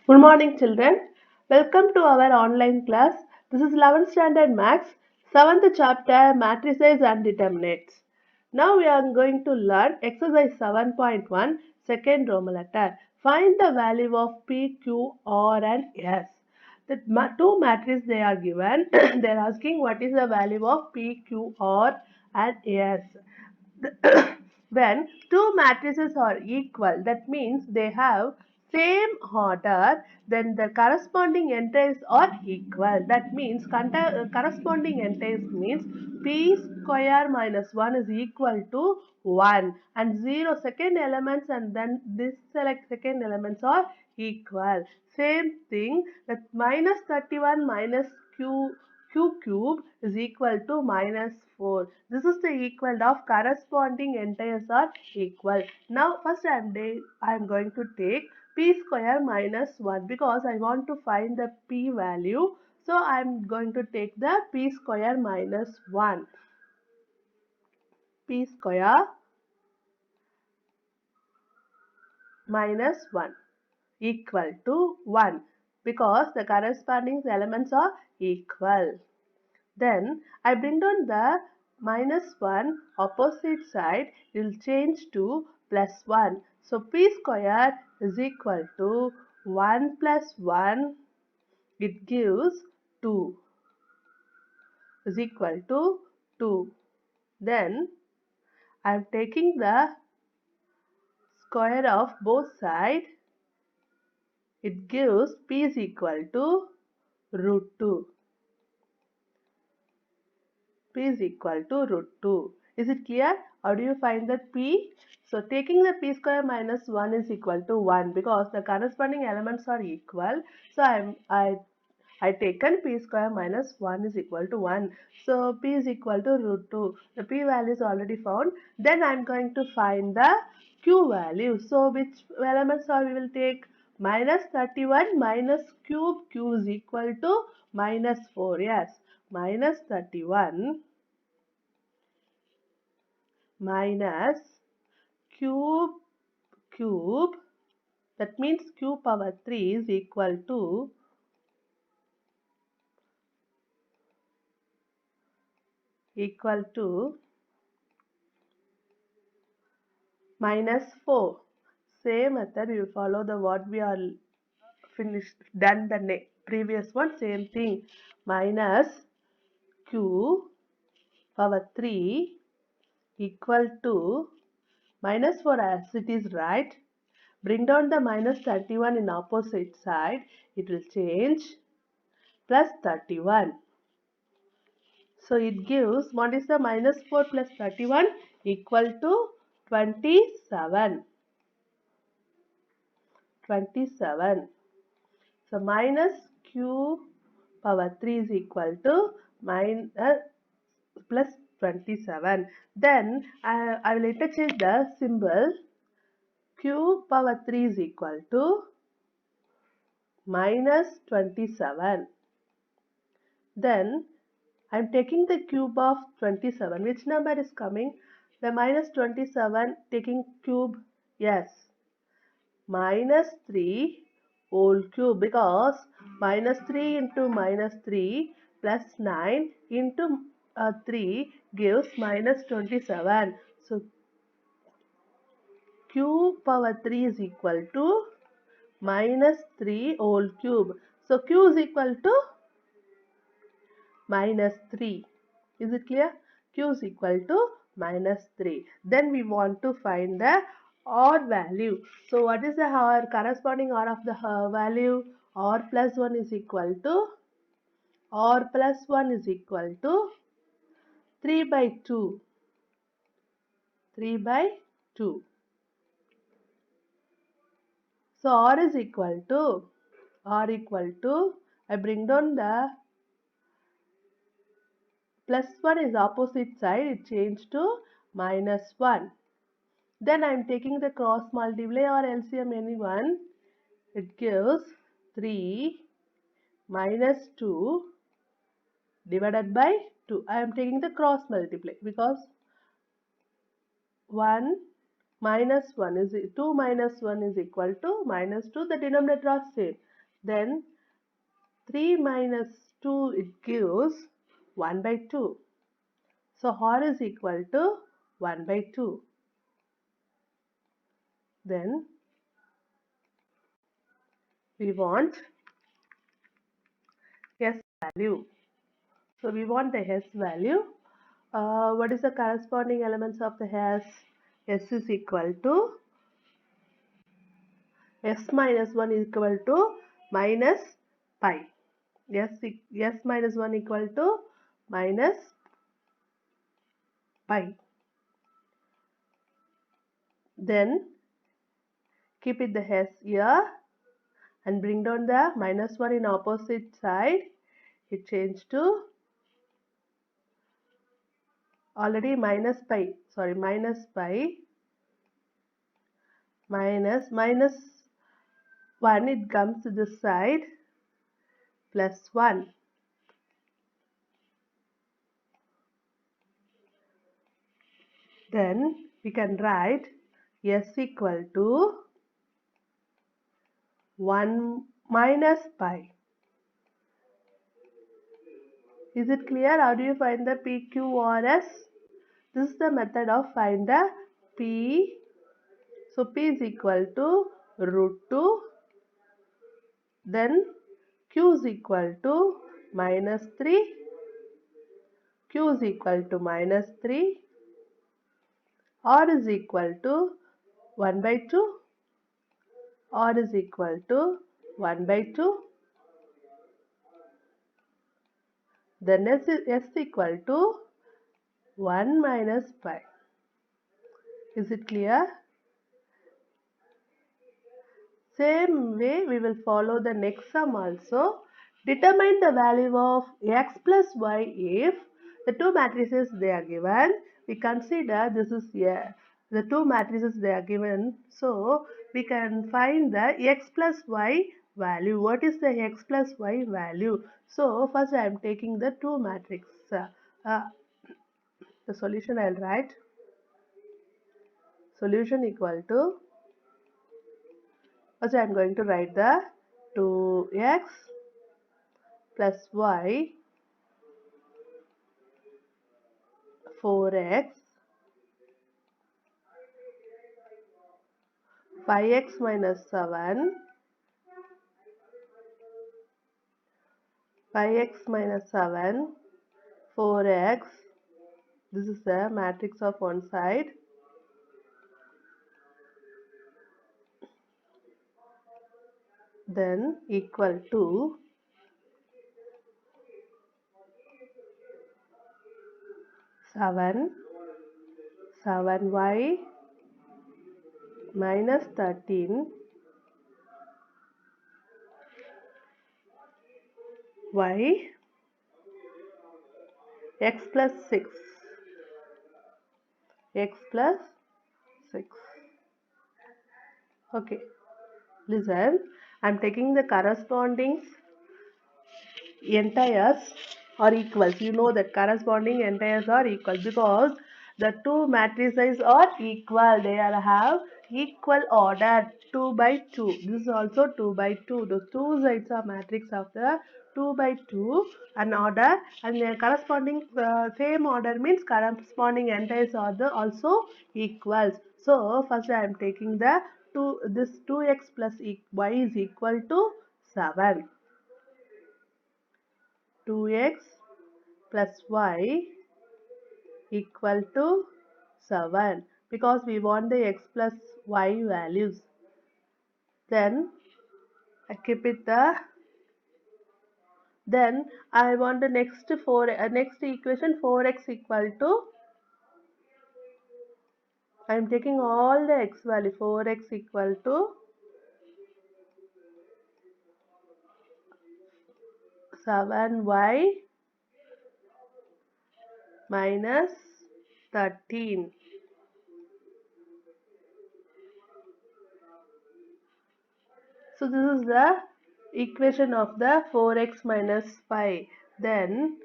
Good morning, children. Welcome to our online class. This is 11th Standard Maths, 7th chapter Matrices and Determinants. Now we are going to learn exercise 7.1, second Roman letter. Find the value of P, Q, R, and S. The two matrices they are given. They are asking what is the value of P, Q, R, and S. When two matrices are equal, that means they have same order, then the corresponding entries are equal. That means corresponding entries means p square minus 1 is equal to 1 and 0 second elements, and then this select second elements are equal. Same thing, that minus 31 minus q cube is equal to minus 4. This is the equal of corresponding entires are equal. Now first I am going to take p square minus 1 because I want to find the p value. So I am going to take the p square minus 1. P square minus 1 equal to 1 because the corresponding elements are equal. Then I bring down the minus 1 opposite side, it will change to plus 1. So p square is equal to 1 plus 1, it gives 2, is equal to 2. Then I am taking the square of both sides, it gives p is equal to root 2. P is equal to root 2. Is it clear? How do you find the P? So taking the P square minus 1 is equal to 1 because the corresponding elements are equal. So I taken P square minus 1 is equal to 1. So P is equal to root 2. The P value is already found. Then I am going to find the Q value. So which elements are we will take? Minus 31 minus cube, Q is equal to minus 4. Yes, minus 31 minus cube, that means q power 3 is equal to minus 4. Same method you follow the what we are finished done the previous one, same thing. Minus q power 3 equal to minus 4 as it is, right? Bring down the minus 31 in opposite side, it will change plus 31. So it gives, what is the minus 4 plus 31? Equal to 27. 27. So minus q power 3 is equal to minus plus 27. Then I will interchange the symbol. Q power 3 is equal to minus 27. Then I am taking the cube of 27. Which number is coming? The minus 27 taking cube. Yes. Minus 3 whole cube, because minus 3 into minus 3 plus 9 into 3 gives minus 27. So q power 3 is equal to minus 3 whole cube. So q is equal to minus 3. Is it clear? Q is equal to minus 3. Then we want to find the R value. So what is the R corresponding R of the value? R plus 1 is equal to 3 by 2. 3 by 2. So R equal to, I bring down the plus 1 is opposite side, it changed to minus 1. Then I am taking the cross multiply or LCM anyone. It gives 3 minus 2 divided by 2. I am taking the cross multiply because 1 minus 1 is 2 minus 1 is equal to minus 2. The denominator are same. Then 3 minus 2, it gives 1 by 2. So r is equal to 1 by 2. Then we want S value. So we want the S value. What is the corresponding elements of the S? S is equal to S minus 1 is equal to minus pi. S minus 1 equal to minus pi. Then keep it the S here and bring down the minus 1 in opposite side. It changed to already minus pi. Sorry, minus pi minus 1, it comes to this side, plus 1. Then we can write S equal to 1 minus pi. Is it clear? How do you find the P, Q or S? This is the method of find the P. So P is equal to root 2. Then Q is equal to minus 3. Q is equal to minus 3. R is equal to 1 by 2. R is equal to 1 by 2. Then S is equal to 1 minus pi. Is it clear? Same way we will follow the next sum also. Determine the value of x plus y if the two matrices they are given. We consider this is the two matrices they are given. So we can find the x plus y value. What is the x plus y value? So first I am taking the two matrix. The solution I will write. Solution equal to, first I am going to write the 2x plus y 4x 5x minus 7 5x minus 7 4x. This is the matrix of one side. Then equal to 7y minus 13 y x plus 6 x plus 6. Okay, listen, I am taking the corresponding entires are equals. You know that corresponding entires are equal because the two matrices are equal. They are have equal order 2 by 2. This is also 2 by 2. The two sides are matrix of the 2 by 2 an order, and the corresponding same order means corresponding entires are the also equals. So first I am taking the this 2x plus y is equal to 7. 2x plus y equal to 7 because we want the x plus y values. Then I keep it the, then I want the next next equation 4x equal to, I am taking all the x value. 4x equal to 7y minus 13. So this is the equation of the 4x minus 5. Then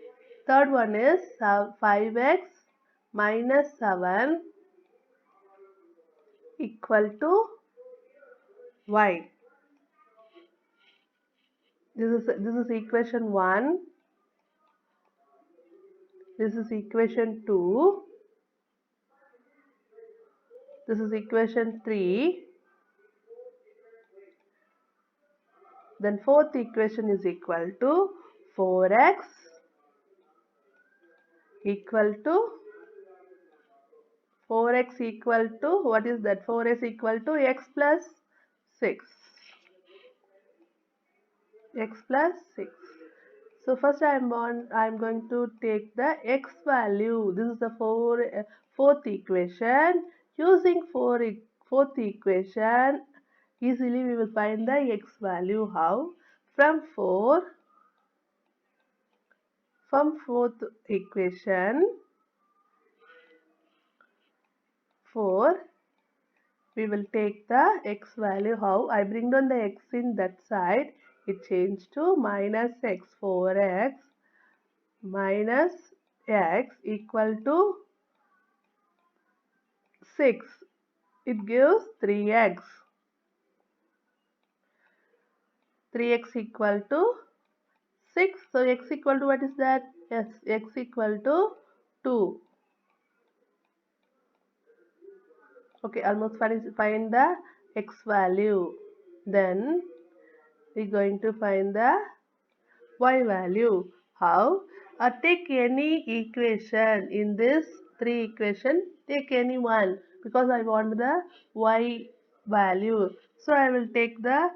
third one is 5x minus 7 equal to y. This is equation 1. This is equation 2. This is equation 3. Then fourth equation is equal to 4x equal to 4x equal to, what is that? 4x equal to x plus 6. X plus 6. So first I'm going to take the x value. This is the fourth equation. Using fourth equation, easily we will find the x value. How? From fourth equation, 4, we will take the x value. How? I bring down the x in that side. It changed to minus x. 4x minus x equal to 6. It gives 3x. 3x equal to 6. So x equal to, what is that? Yes, x equal to 2. Okay, almost find the x value. Then we're going to find the y value. How? Take any equation in this 3 equation. Take any one, because I want the y value. So I will take the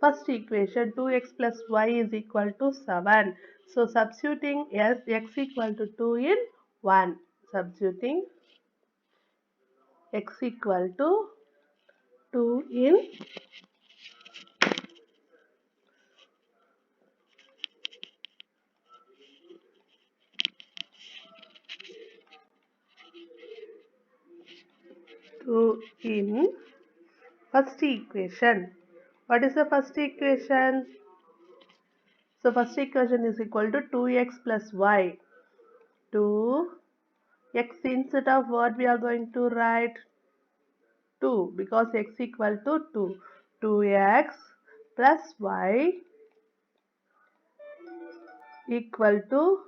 first equation. 2x plus y is equal to 7. So substituting x equal to 2 in 1. Substituting x equal to 2 in 2 in first equation. What is the first equation? So first equation is equal to 2x plus y. 2x, instead of what we are going to write 2, because x equal to 2. 2x plus y equal to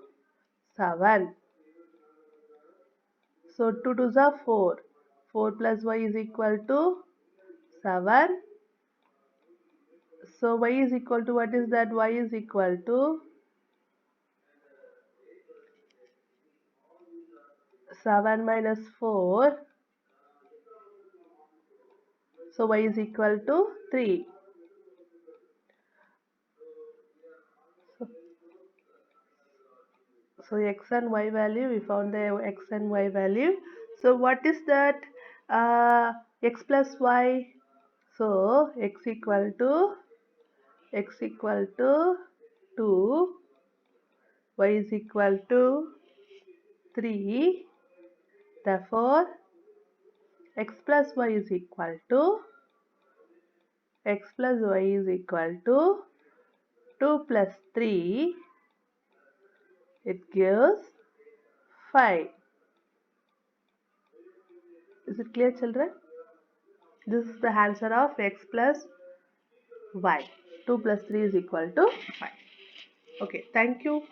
7. So 2 2s are 4. 4 plus y is equal to 7. So y is equal to, what is that? Y is equal to 7 minus 4. So y is equal to 3. So x and y value, we found the x and y value. So what is that? X plus y. So x equal to 2, y is equal to 3. Therefore x plus y is equal to 2 plus 3. It gives 5. Is it clear, children? This is the answer of x plus y. 2 plus 3 is equal to 5. Okay, thank you.